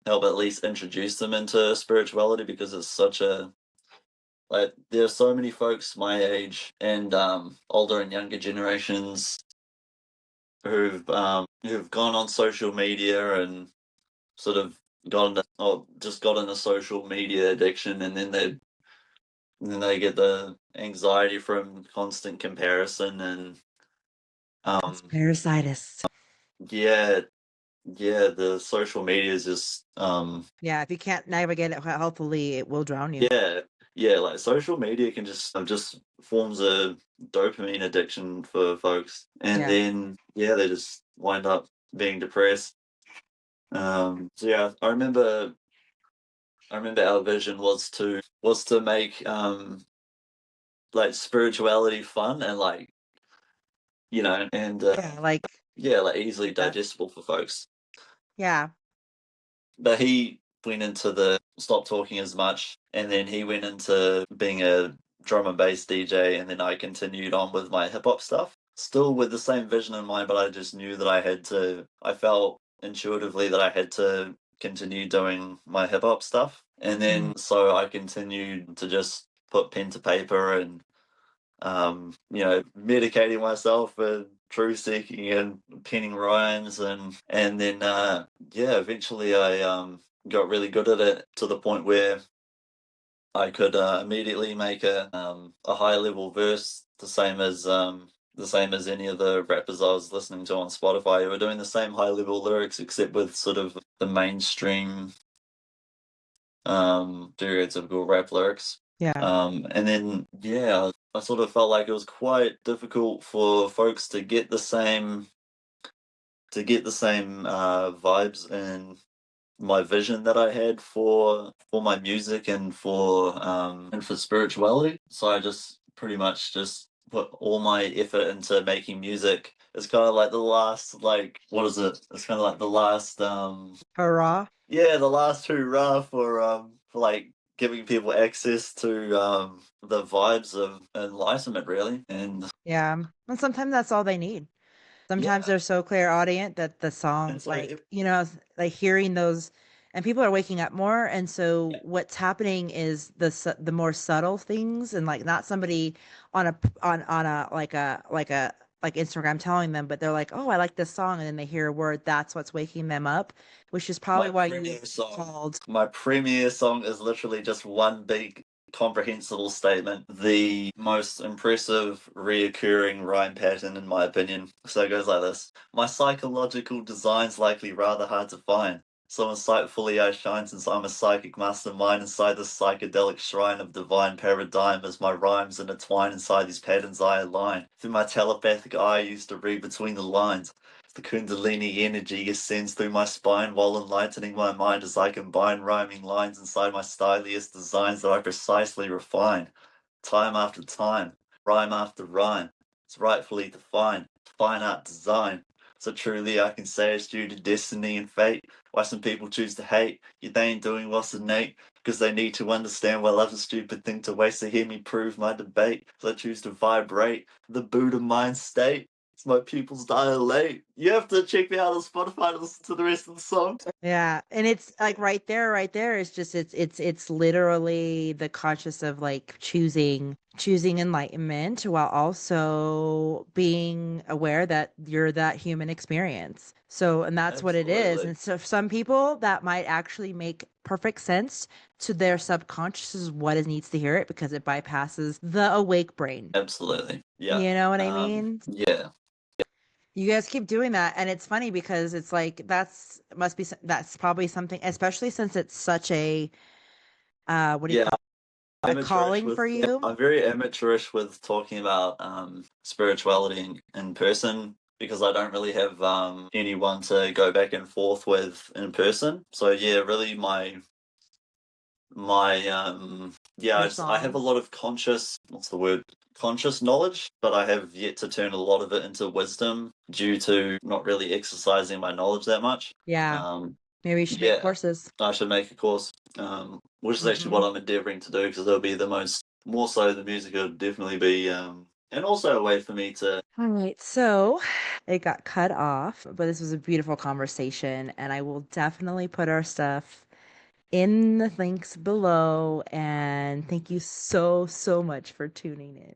help at least introduce them into spirituality because it's such a like there are so many folks my age and older and younger generations who've gone on social media and sort of gotten a social media addiction, and then they get the anxiety from constant comparison and It's um parasitis. yeah, yeah, the social media is just Yeah, if you can't navigate it healthily, it will drown you. yeah, yeah, like social media can just forms a dopamine addiction for folks, and Yeah. then yeah, they just wind up being depressed. So yeah, I remember our vision was to make like spirituality fun and like and Yeah, like yeah, like easily that. digestible for folks. Yeah. But he went into the stop talking as much, and then he went into being a drum and bass DJ, and then I continued on with my hip hop stuff, still with the same vision in mind. But I just knew that I felt intuitively that I had to continue doing my hip hop stuff, and Mhm. then so I continued to just put pen to paper and medicating myself and truth seeking and penning rhymes and then yeah, eventually I got really good at it to the point where I could immediately make a high level verse the same as any of the rappers I was listening to on Spotify who were doing the same high level lyrics except with sort of the mainstream stereotypical rap lyrics. Yeah. And then yeah, I sort of felt like it was quite difficult for folks to get the same vibes and my vision that I had for my music and for spirituality. So I just pretty much just put all my effort into making music. It's kind of like the last like what is it? It's kind of like the last Hurrah. yeah, the last hurrah for like giving people access to the vibes of enlightenment really. And Yeah. And sometimes that's all they need. Sometimes yeah, they're so clairaudient that the and song, so like hearing those, and people are waking up more. And so yeah, what's happening is the more subtle things, and like not somebody on a like Instagram telling them, but they're like, oh, I like this song, and then they hear a word. That's what's waking them up, which is probably why you called. my premiere song is literally just one big comprehensible statement. The most impressive reoccurring rhyme pattern in my opinion. So it goes like this. My psychological design's likely rather hard to find. So insightfully I shine since I'm a psychic mastermind inside the psychedelic shrine of divine paradigm as my rhymes intertwine inside these patterns I align. Through my telepathic eye I used to read between the lines. The kundalini energy ascends through my spine while enlightening my mind as I combine rhyming lines inside my styliest designs that I precisely refine. Time after time, rhyme after rhyme, it's rightfully defined, fine art design. So truly I can say it's due to destiny and fate. Why some people choose to hate, yet they ain't doing what's innate. Because they need to understand why love's a stupid thing to waste to hear me prove my debate. So I choose to vibrate the Buddha mind state. It's my pupils dilate. You have to check me out on Spotify to listen to the rest of the song. Yeah, and it's like right there is just it's literally the conscious of like choosing enlightenment while also being aware that you're that human experience. So, and that's what it is. Absolutely. And so for some people that might actually make perfect sense to their subconscious is what it needs to hear it because it bypasses the awake brain. Absolutely. Yeah. You know what I mean? Yeah. You guys keep doing that, and it's funny because it's like that's probably something, especially since it's such a what do you Yeah. call it? A Amateurish calling with for you. I'm very amateurish with talking about spirituality in person because I don't really have anyone to go back and forth with in person. So yeah, really my yeah, Your I have a songs. lot of what's the word? Conscious knowledge, but I have yet to turn a lot of it into wisdom due to not really exercising my knowledge that much. Yeah, Um maybe you should make yeah, courses. I should make a course, which is actually what Hmm. I'm endeavoring to do because it'll be the most more so the music will definitely be, and also a way for me to. All right, so it got cut off, but this was a beautiful conversation, and I will definitely put our stuff in the links below. And thank you so, so much for tuning in.